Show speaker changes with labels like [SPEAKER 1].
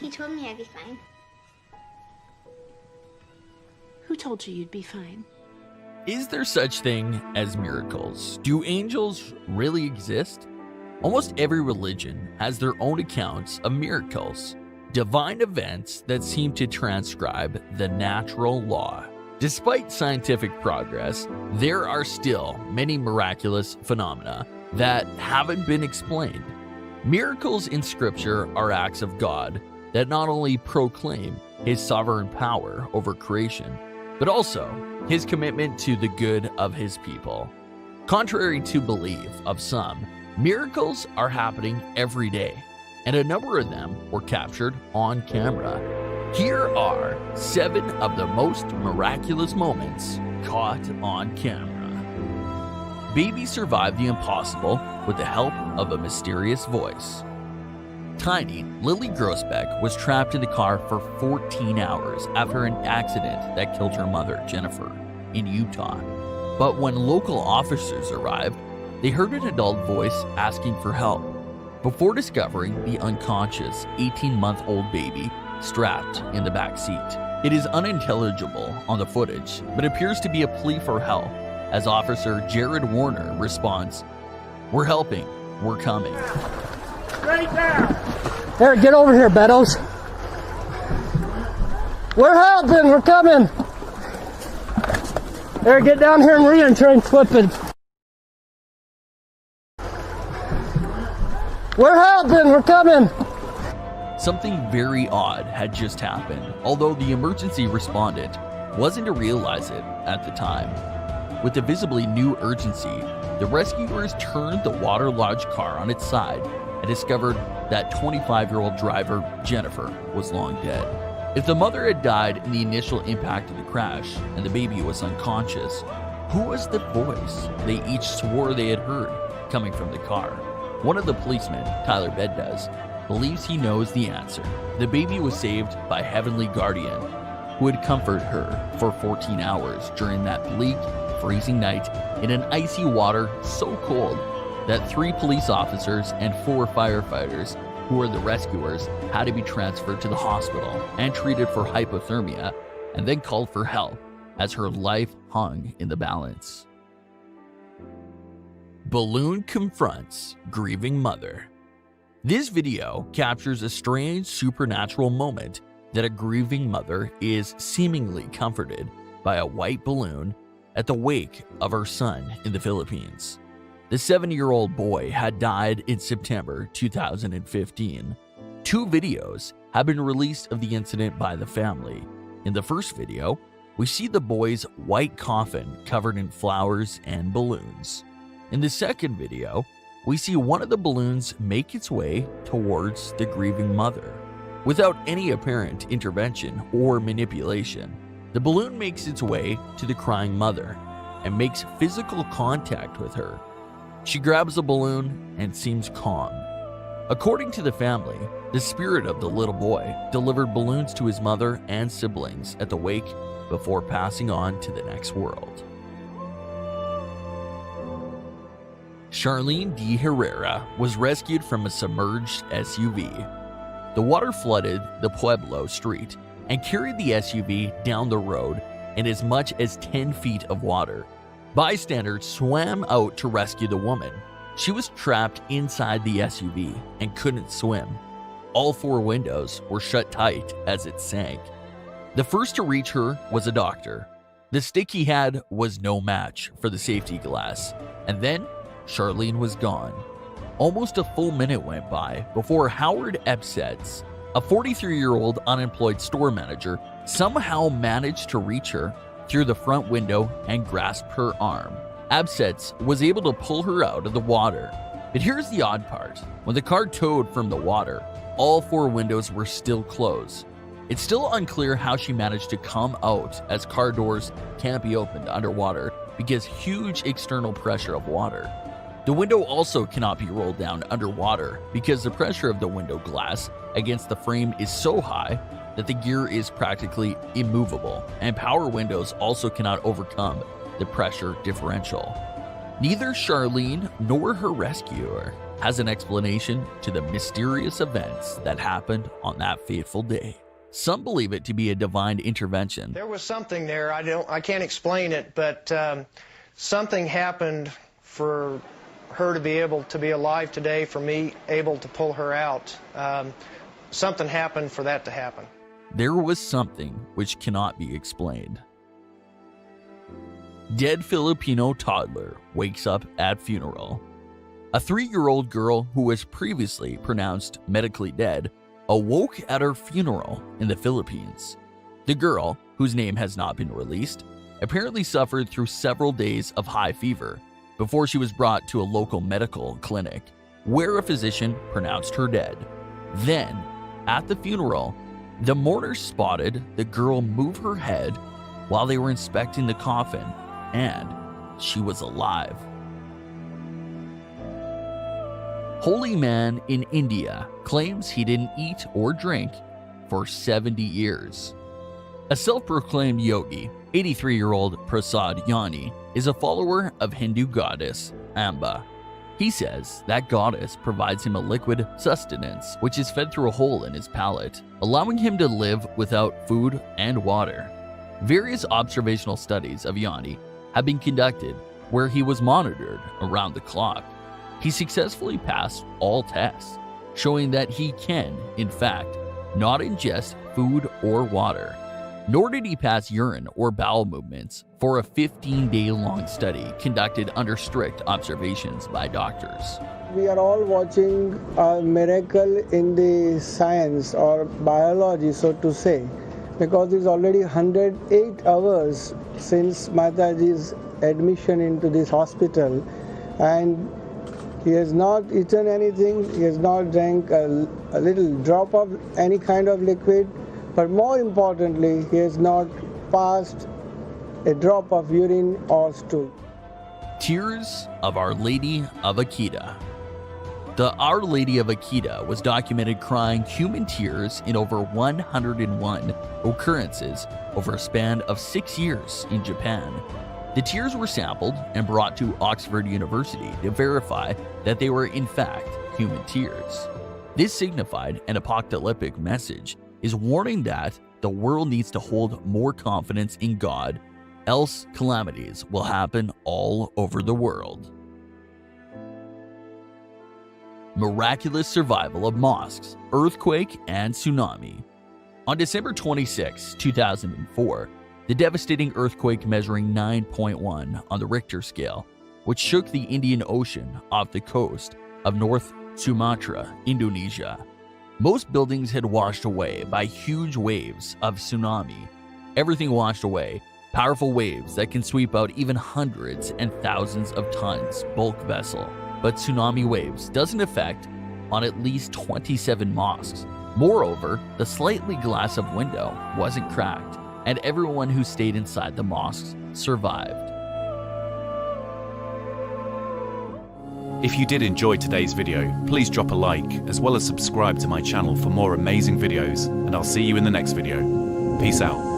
[SPEAKER 1] He told me I'd be fine.
[SPEAKER 2] Who told you you'd be fine?
[SPEAKER 3] Is there such thing as miracles? Do angels really exist? Almost every religion has their own accounts of miracles, divine events that seem to transcribe the natural law. Despite scientific progress, there are still many miraculous phenomena that haven't been explained. Miracles in Scripture are acts of God that not only proclaim His sovereign power over creation, but also His commitment to the good of His people. Contrary to belief of some, miracles are happening every day, and a number of them were captured on camera. Here are 7 of the most miraculous moments caught on camera. Baby survived the impossible with the help of a mysterious voice. Tiny Lily Grossbeck was trapped in the car for 14 hours after an accident that killed her mother, Jennifer, in Utah. But when local officers arrived, they heard an adult voice asking for help before discovering the unconscious 18-month-old baby strapped in the back seat. It is unintelligible on the footage, but appears to be a plea for help as Officer Jared Warner responds, "We're helping, we're coming."
[SPEAKER 4] Straight down. Eric, get over here, Beddoes. We're helping, we're coming. Eric, get down here and re-enter and flip it. We're helping, we're coming.
[SPEAKER 3] Something very odd had just happened, although the emergency respondent wasn't to realize it at the time. With the visibly new urgency, the rescuers turned the waterlogged car on its side and discovered that 25-year-old driver, Jennifer, was long dead. If the mother had died in the initial impact of the crash and the baby was unconscious, who was the voice they each swore they had heard coming from the car? One of the policemen, Tyler Beddoes, believes he knows the answer. The baby was saved by Heavenly Guardian, who had comforted her for 14 hours during that bleak, freezing night in an icy water so cold that 3 police officers and 4 firefighters, who were the rescuers, had to be transferred to the hospital and treated for hypothermia, and then called for help as her life hung in the balance. Balloon confronts grieving mother. This video captures a strange supernatural moment that a grieving mother is seemingly comforted by a white balloon at the wake of her son in the Philippines. The 7-year-old boy had died in September 2015. 2 videos have been released of the incident by the family. In the first video, we see the boy's white coffin covered in flowers and balloons. In the second video, we see one of the balloons make its way towards the grieving mother. Without any apparent intervention or manipulation, the balloon makes its way to the crying mother and makes physical contact with her. She grabs the balloon and seems calm. According to the family, the spirit of the little boy delivered balloons to his mother and siblings at the wake before passing on to the next world. Charlene D. Herrera was rescued from a submerged SUV. The water flooded the Pueblo street and carried the SUV down the road in as much as 10 feet of water. Bystanders swam out to rescue the woman. She was trapped inside the SUV and couldn't swim. All 4 windows were shut tight as it sank. The first to reach her was a doctor. The stick he had was no match for the safety glass, and then Charlene was gone. Almost a full minute went by before Howard Epsetz, a 43-year-old unemployed store manager, somehow managed to reach her through the front window and grasp her arm. Epsetz was able to pull her out of the water. But here's the odd part. When the car towed from the water, all 4 windows were still closed. It's still unclear how she managed to come out, as car doors can't be opened underwater because huge external pressure of water. The window also cannot be rolled down underwater because the pressure of the window glass against the frame is so high that the gear is practically immovable, and power windows also cannot overcome the pressure differential. Neither Charlene nor her rescuer has an explanation to the mysterious events that happened on that fateful day. Some believe it to be a divine intervention.
[SPEAKER 1] There was something there. I can't explain it, but something happened for her to be able to be alive today, for me able to pull her out. Something happened for that to happen.
[SPEAKER 3] There was something which cannot be explained. Dead Filipino toddler wakes up at funeral. A 3-year-old girl who was previously pronounced medically dead awoke at her funeral in the Philippines. The girl, whose name has not been released, apparently suffered through several days of high fever before she was brought to a local medical clinic, where a physician pronounced her dead. Then, at the funeral, the mourners spotted the girl move her head while they were inspecting the coffin, and she was alive. Holy man in India claims he didn't eat or drink for 70 years. A self-proclaimed yogi, 83-year-old Prasad Yani, is a follower of Hindu goddess Amba. He says that goddess provides him a liquid sustenance which is fed through a hole in his palate, allowing him to live without food and water. Various observational studies of Yani have been conducted where he was monitored around the clock. He successfully passed all tests, showing that he can, in fact, not ingest food or water. Nor did he pass urine or bowel movements for a 15-day-long study conducted under strict observations by doctors.
[SPEAKER 5] We are all watching a miracle in the science or biology, so to say, because it's already 108 hours since Mataji's admission into this hospital, and he has not eaten anything, he has not drank a little drop of any kind of liquid, but more importantly, he has not passed a drop of urine or stool.
[SPEAKER 3] Tears of Our Lady of Akita. The Our Lady of Akita was documented crying human tears in over 101 occurrences over a span of 6 years in Japan. The tears were sampled and brought to Oxford University to verify that they were in fact human tears. This signified an apocalyptic message, is warning that the world needs to hold more confidence in God, else calamities will happen all over the world. Miraculous survival of mosques, earthquake, and tsunami. On December 26, 2004, the devastating earthquake measuring 9.1 on the Richter scale, which shook the Indian Ocean off the coast of North Sumatra, Indonesia. Most buildings had washed away by huge waves of tsunami. Everything washed away, powerful waves that can sweep out even hundreds and thousands of tons bulk vessel. But tsunami waves doesn't affect on at least 27 mosques. Moreover, the slightly glass of window wasn't cracked, and everyone who stayed inside the mosques survived.
[SPEAKER 6] If you did enjoy today's video, please drop a like, as well as subscribe to my channel for more amazing videos, and I'll see you in the next video. Peace out.